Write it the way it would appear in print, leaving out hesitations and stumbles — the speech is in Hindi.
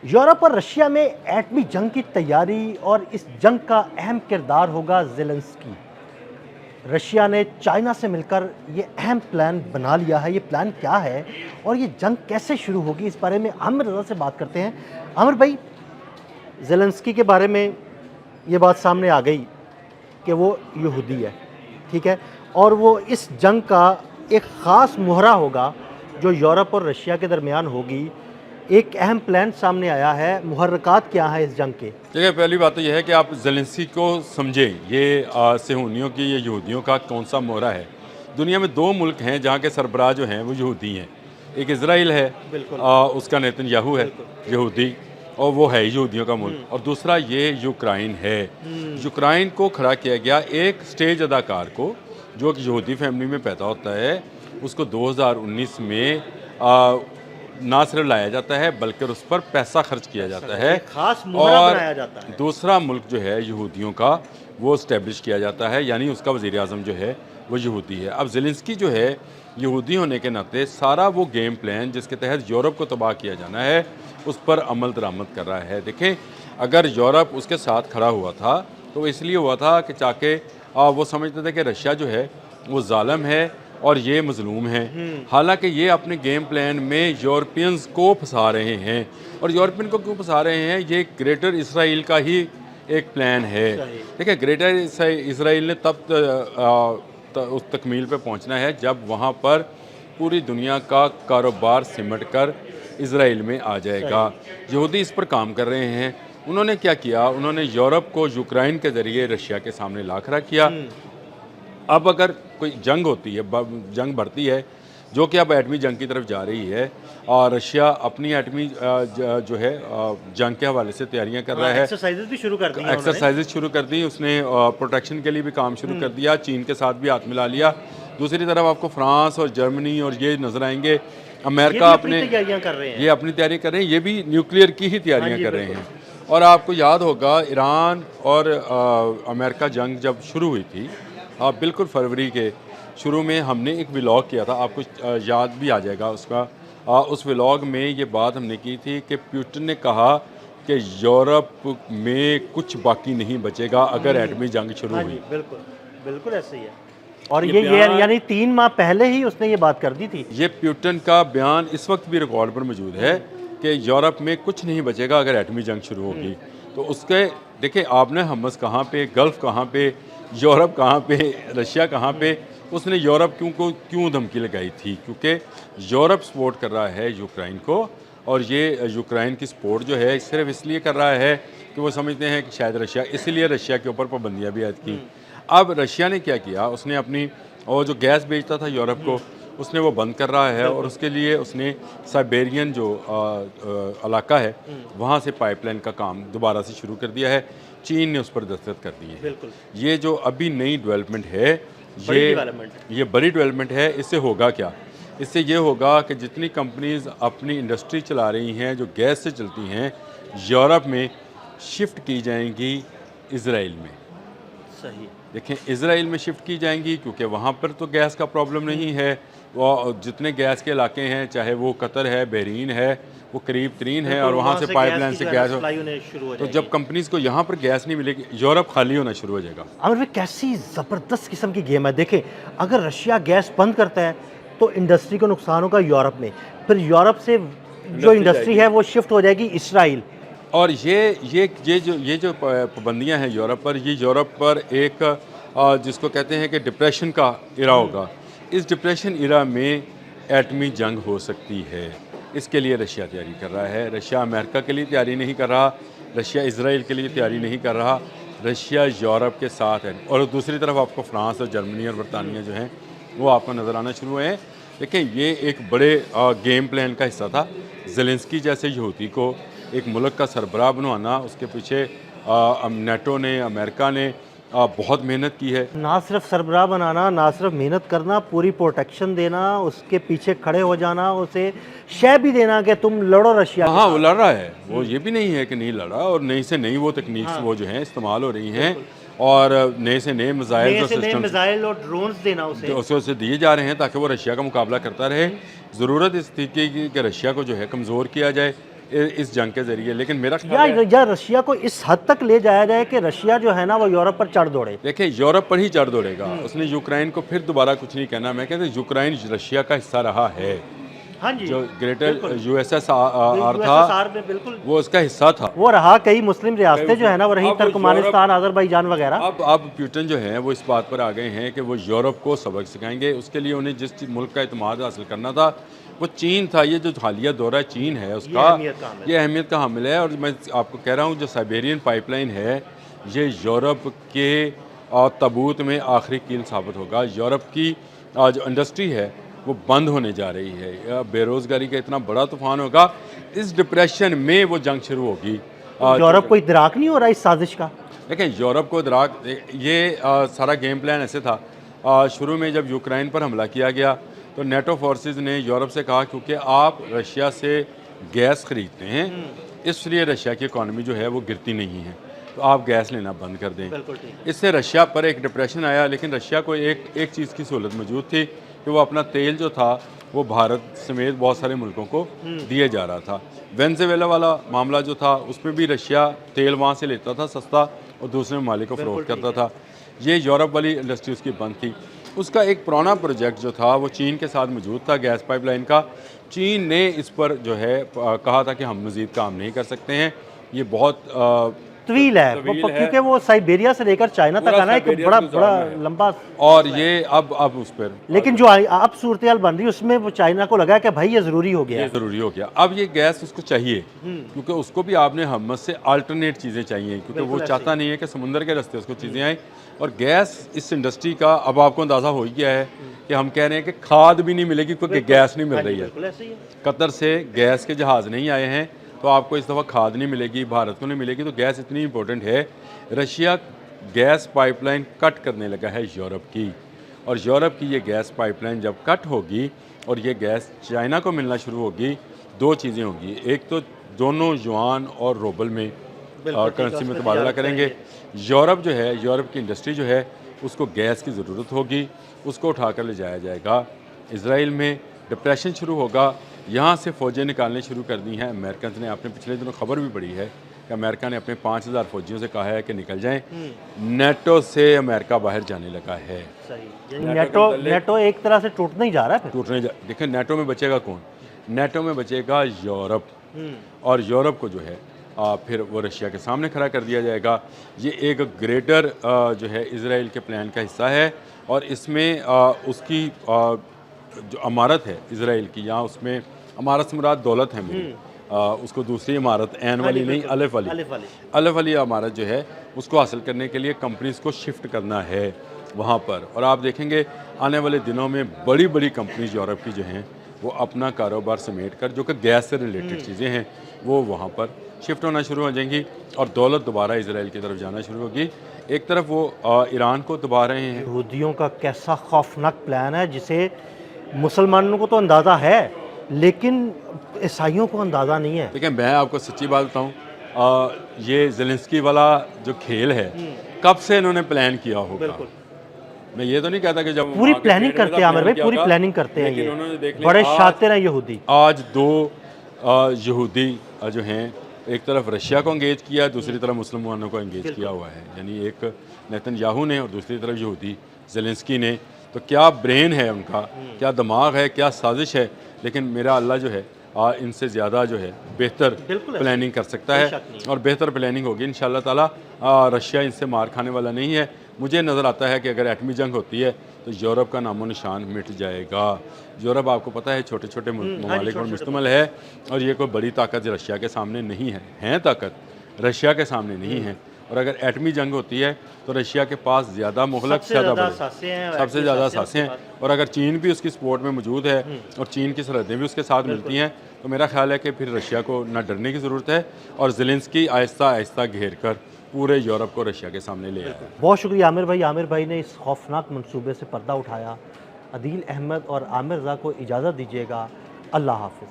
यूरोप और रशिया में एटमी जंग की तैयारी और इस जंग का अहम किरदार होगा ज़ेलेंस्की। रशिया ने चाइना से मिलकर ये अहम प्लान बना लिया है। ये प्लान क्या है और ये जंग कैसे शुरू होगी, इस बारे में आमिर रज़ा से बात करते हैं। आमिर भाई, ज़ेलेंस्की के बारे में ये बात सामने आ गई कि वो यहूदी है, ठीक है, और वो इस जंग का एक ख़ास मोहरा होगा जो यूरोप और रशिया के दरमियान होगी। एक अहम प्लान सामने आया है, मुहर्रकात क्या है इस जंग के? देखिए, पहली बात तो यह है कि आप ज़ेलेंस्की को समझें। ये सेहूनियों की, ये यहूदियों का कौन सा मोहरा है। दुनिया में दो मुल्क हैं जहाँ के सरबराह जो हैं वो यहूदी हैं। एक इज़राइल है, बिल्कुल। उसका नेतन्याहू है यहूदी, और वो है यहूदियों का मुल्क। और दूसरा ये यूक्राइन है। यूक्राइन को खड़ा किया गया एक स्टेज अदाकार को, जो कि यहूदी फैमिली में पैदा होता है। उसको 2019 में ना सिर्फ लाया जाता है बल्कि उस पर पैसा खर्च किया जाता है, खास मोहरा और बनाया जाता है। दूसरा मुल्क जो है यहूदियों का, वो इस्टेब्लिश किया जाता है, यानी उसका वज़ीर आज़म जो है वो यहूदी है। अब ज़ेलेंस्की जो है यहूदी होने के नाते सारा वो गेम प्लान जिसके तहत यूरोप को तबाह किया जाना है उस पर अमल दरामद कर रहा है। देखें, अगर यूरोप उसके साथ खड़ा हुआ था तो इसलिए हुआ था कि चाके वो समझते थे कि रशिया जो है वो ज़ालिम है और ये मजलूम है। हालांकि ये अपने गेम प्लान में यूरोपियंस को फंसा रहे हैं। और यूरोपियन को क्यों फंसा रहे हैं? ये ग्रेटर इसराइल का ही एक प्लान है। देखिए, ग्रेटर इसराइल ने उस तकमील पे पहुंचना है जब वहां पर पूरी दुनिया का कारोबार सिमट कर इसराइल में आ जाएगा। यहूदी इस पर काम कर रहे हैं। उन्होंने क्या किया? उन्होंने यूरोप को यूक्राइन के ज़रिए रशिया के सामने ला खड़ा किया। अब अगर कोई जंग होती है, जंग बढ़ती है, जो कि अब एटमी जंग की तरफ जा रही है, और रशिया अपनी एटमी जो है जंग के हवाले से तैयारियां कर रहा है। एक्सरसाइजेज भी शुरू कर दी हैं उन्होंने। एक्सरसाइजेज शुरू कर दी उसने, प्रोटेक्शन के लिए भी काम शुरू कर दिया। चीन के साथ भी हाथ मिला लिया। दूसरी तरफ आपको फ्रांस और जर्मनी और ये नजर आएंगे। अमेरिका अपने तैयारियां कर रहे हैं। ये अपनी तैयारी कर रहे हैं। ये भी न्यूक्लियर की ही तैयारियां कर रहे हैं। और आपको याद होगा, ईरान और अमेरिका जंग जब शुरू हुई थी, बिल्कुल फरवरी के शुरू में हमने एक व्लॉग किया था, आपको याद भी आ जाएगा उसका। उस व्लॉग में ये बात हमने की थी कि पुतिन ने कहा कि यूरोप में कुछ बाकी नहीं बचेगा अगर एटमी जंग शुरू हुई। बिल्कुल बिल्कुल ऐसे ही है। और ये यानी 3 माह पहले ही उसने ये बात कर दी थी। ये पुतिन का बयान इस वक्त भी रिकॉर्ड पर मौजूद है कि यूरोप में कुछ नहीं बचेगा अगर एटमी जंग शुरू होगी। तो उसके देखिए, आपने हमस कहाँ पे, गल्फ़ कहाँ पे, यूरोप कहाँ पे, रशिया कहाँ पे। उसने यूरोप क्यों धमकी लगाई थी? क्योंकि यूरोप सपोर्ट कर रहा है यूक्राइन को, और ये यूक्राइन की सपोर्ट जो है सिर्फ इसलिए कर रहा है कि वो समझते हैं कि शायद रशिया, इसलिए रशिया के ऊपर पाबंदियाँ भी आयद की। अब रशिया ने क्या किया? उसने अपनी, और जो गैस बेचता था यूरोप को, उसने वो बंद कर रहा है, और उसके लिए उसने साइबेरियन जो इलाका है वहाँ से पाइपलाइन का काम दोबारा से शुरू कर दिया है। चीन ने उस पर दस्तखत कर दिए हैं। ये जो अभी नई डेवलपमेंट है, ये बड़ी डेवलपमेंट है। इससे होगा क्या? इससे ये होगा कि जितनी कंपनीज अपनी इंडस्ट्री चला रही हैं जो गैस से चलती हैं, यूरोप में शिफ्ट की जाएंगी इसराइल में। सही। देखें, इसराइल में शिफ्ट की जाएंगी क्योंकि वहाँ पर तो गैस का प्रॉब्लम नहीं है। वो जितने गैस के इलाके हैं, चाहे वो कतर है, बहरीन है, वो करीब तरीन है, और वहाँ से पाइपलाइन से गैस शुरू हो। तो जब कंपनीज को यहाँ पर गैस नहीं मिलेगी, यूरोप खाली होना शुरू हो जाएगा। आमिर भाई, कैसी ज़बरदस्त किस्म की गेम है। देखें, अगर रशिया गैस बंद करता है तो इंडस्ट्री को नुकसान होगा यूरोप में, फिर यूरोप से जो इंडस्ट्री है वो शिफ्ट हो जाएगी इसराइल। और ये जो पाबंदियाँ हैं यूरोप पर, ये यूरोप पर एक जिसको कहते हैं कि डिप्रेशन का इरा होगा। इस डिप्रेशन इरा में एटमी जंग हो सकती है। इसके लिए रशिया तैयारी कर रहा है। रशिया अमेरिका के लिए तैयारी नहीं कर रहा, रशिया इसराइल के लिए तैयारी नहीं कर रहा, रशिया यूरोप के साथ है। और दूसरी तरफ आपको फ्रांस और जर्मनी और बरतानिया जो हैं वो आपको नज़र आना शुरू हुए हैं। देखिए, ये एक बड़े गेम प्लान का हिस्सा था। ज़ेलेंस्की जैसे यहूदी को एक मुल्क का सरबराह बनवाना, उसके पीछे नेटो ने, अमेरिका ने बहुत मेहनत की है। ना सिर्फ सरबराह बनाना, ना सिर्फ मेहनत करना, पूरी प्रोटेक्शन देना, उसके पीछे खड़े हो जाना, उसे शय भी देना कि तुम लड़ो रशिया। हाँ, वो लड़ रहा है, वो ये भी नहीं है कि नहीं लड़ रहा। और नई से नई वो तकनीक्स वो जो हैं इस्तेमाल हो रही हैं, और नए से नए मिसाइल और ड्रोन्स देना उसे दिए जा रहे हैं ताकि वो रशिया का मुकाबला करता रहे। ज़रूरत इस थी कि रशिया को जो है कमज़ोर किया जाए, इस जंग के ज़रिए। लेकिन मेरा ख्याल है या रशिया को इस हद तक ले जाया जाए कि रशिया जो है ना वो यूरोप पर चढ़ दौड़े। देखिए, यूरोप पर ही चढ़ दौड़ेगा। उसने यूक्रेन को फिर दोबारा कुछ नहीं कहना। मैं कहता हूँ यूक्रेन रशिया का हिस्सा रहा है। हाँ जी, जो ग्रेटर बिल्कुल। यूएसएसआर था, USSR में बिल्कुल वो उसका हिस्सा था। वो रहा। कई मुस्लिम रियासतें जो है ना वो रही, अब वो तुर्कमानिस्तान, अजरबैजान वगैरह। अब पुतिन जो है वो इस बात पर आ गए हैं कि वो यूरोप को सबक सिखाएंगे। उसके लिए उन्हें जिस मुल्क का इत्मीनान हासिल करना था वो चीन था। ये जो हालिया दौरा चीन है उसका, ये अहमियत का हामिल है। और मैं आपको कह रहा हूँ जो साइबेरियन पाइपलाइन है ये यूरोप के तबूत में आखिरी कील साबित होगा। यूरोप की जो इंडस्ट्री है वो बंद होने जा रही है। बेरोज़गारी का इतना बड़ा तूफान होगा, इस डिप्रेशन में वो जंग शुरू होगी। यूरोप को इदराक नहीं हो रहा इस साजिश का। देखें, यूरोप को इदराक, ये सारा गेम प्लान ऐसे था। शुरू में जब यूक्रेन पर हमला किया गया तो नेटो फोर्सेस ने यूरोप से कहा क्योंकि आप रशिया से गैस ख़रीदते हैं इसलिए रशिया की इकॉनमी जो है वो गिरती नहीं है, तो आप गैस लेना बंद कर दें। इससे रशिया पर एक डिप्रेशन आया। लेकिन रशिया को एक चीज़ की सहूलत मौजूद थी कि वो अपना तेल जो था वो भारत समेत बहुत सारे मुल्कों को दिए जा रहा था। वेनेजुएला वाला मामला जो था उसमें भी रशिया तेल वहाँ से लेता था सस्ता और दूसरे ममालिक को फ़रोख्त करता था। ये यूरोप वाली इंडस्ट्री उसकी बंद थी। उसका एक पुराना प्रोजेक्ट जो था वो चीन के साथ मौजूद था, गैस पाइपलाइन का। चीन ने इस पर जो है कहा था कि हम मज़ीद काम नहीं कर सकते हैं, ये बहुत तवील है, क्योंकि वो साइबेरिया से लेकर चाइना तक आना एक बड़ा लंबा। और ये अब उस पर लेकिन जो अब सूरत बन रही है उसमें वो चाइना को लगा कि भाई ये ज़रूरी हो गया, ये ज़रूरी हो गया। अब ये गैस उसको चाहिए क्योंकि उसको भी आपने हमत से अल्टरनेट चीज़ें चाहिए, क्योंकि वो चाहता नहीं है कि समुंदर के रास्ते उसको चीज़ें आएँ। और गैस इस इंडस्ट्री का अब आपको अंदाज़ा हो ही गया है कि हम कह रहे हैं कि खाद भी नहीं मिलेगी क्योंकि गैस नहीं मिल रही है। कतर से गैस के जहाज़ नहीं आए हैं तो आपको इस दफ़ा खाद नहीं मिलेगी, भारत को नहीं मिलेगी। तो गैस इतनी इंपॉर्टेंट है। रशिया गैस पाइपलाइन कट करने लगा है यूरोप की, और यूरोप की ये गैस पाइपलाइन जब कट होगी और ये गैस चाइना को मिलना शुरू होगी, दो चीज़ें होंगी। एक तो दोनों युआन और रूबल में करेंसी में तबादला करेंगे। यूरोप जो है, यूरोप की इंडस्ट्री जो है उसको गैस की ज़रूरत होगी, उसको उठाकर ले जाया जाएगा। इजराइल में डिप्रेशन शुरू होगा, यहाँ से फ़ौजें निकालने शुरू कर दी हैं। अमेरिकन ने, आपने पिछले दिनों खबर भी पड़ी है कि अमेरिका ने अपने 5000 फ़ौजियों से कहा है कि निकल जाएं। नेटो से अमेरिका बाहर जाने लगा है। नेटो एक तरह से टूटने ही जा रहा है। देखिए, नेटो में बचेगा कौन? नेटो में बचेगा यूरोप, और यूरोप को जो है फिर वो रशिया के सामने खड़ा कर दिया जाएगा। ये एक ग्रेटर जो है इजराइल के प्लान का हिस्सा है, और इसमें उसकी जो इमारत है इजराइल की, यहाँ उसमें इमारत से मुराद दौलत है मेरी, उसको दूसरी इमारत एन वाली नहीं, अलिफ वाली इमारत जो है उसको हासिल करने के लिए कंपनीज को शिफ्ट करना है वहाँ पर। और आप देखेंगे आने वाले दिनों में बड़ी बड़ी कंपनीज यूरोप की जो हैं वो अपना कारोबार समेट कर, जो कि गैस से रिलेटेड चीज़ें हैं, वो वहाँ पर शिफ्ट होना शुरू हो जाएंगी और दौलत दोबारा इजराइल की तरफ जाना शुरू होगी। एक तरफ वो ईरान को दबा रहे हैं। यहूदियों का कैसा खौफनाक प्लान है जिसे मुसलमानों को तो अंदाज़ा है लेकिन ईसाइयों को अंदाज़ा नहीं है। देखिए, मैं आपको सच्ची बात बताऊँ, ये ज़ेलेंस्की वाला जो खेल है कब से इन्होंने प्लान किया होगा। मैं ये तो नहीं कहता कि जब पूरी प्लानिंग करते हैं आमिर भाई, पूरी प्लानिंग करते हैं ये, बड़े शातिर हैं यहूदी। आज दो यहूदी जो हैं, एक तरफ रशिया को एंगेज किया, दूसरी तरफ मुसलमानों को एंगेज किया हुआ है। यानी एक नेतन्याहू ने और दूसरी तरफ यहूदी ज़ेलेंस्की ने। तो क्या ब्रेन है उनका, क्या दिमाग है, क्या साजिश है। लेकिन मेरा अल्लाह जो है इनसे ज़्यादा जो है बेहतर प्लानिंग कर सकता है, और बेहतर प्लानिंग होगी इंशाअल्लाह ताला। रशिया इनसे मार खाने वाला नहीं है। मुझे नज़र आता है कि अगर एटमी जंग होती है तो यूरोप का नामो निशान मिट जाएगा। यूरोप आपको पता है छोटे छोटे ममालिक पर मुश्तमिल है, और ये कोई बड़ी ताकत रशिया के सामने नहीं है। हैं ताकत रशिया के सामने नहीं है, और अगर एटमी जंग होती है तो रशिया के पास ज़्यादा मुहलक, सबसे ज़्यादा सासें हैं। और अगर चीन भी उसकी सपोर्ट में मौजूद है और चीन की सरहदें भी उसके साथ मिलती हैं, तो मेरा ख्याल है कि फिर रशिया को ना डरने की ज़रूरत है, और ज़ेलेंस्की आहिस्ता आहिस्ता घेर कर पूरे यूरोप को रशिया के सामने ले आया। बहुत शुक्रिया आमिर भाई। आमिर भाई ने इस खौफनाक मंसूबे से पर्दा उठाया। अदील अहमद और आमिर रज़ा को इजाज़त दीजिएगा। अल्लाह हाफ़िज़।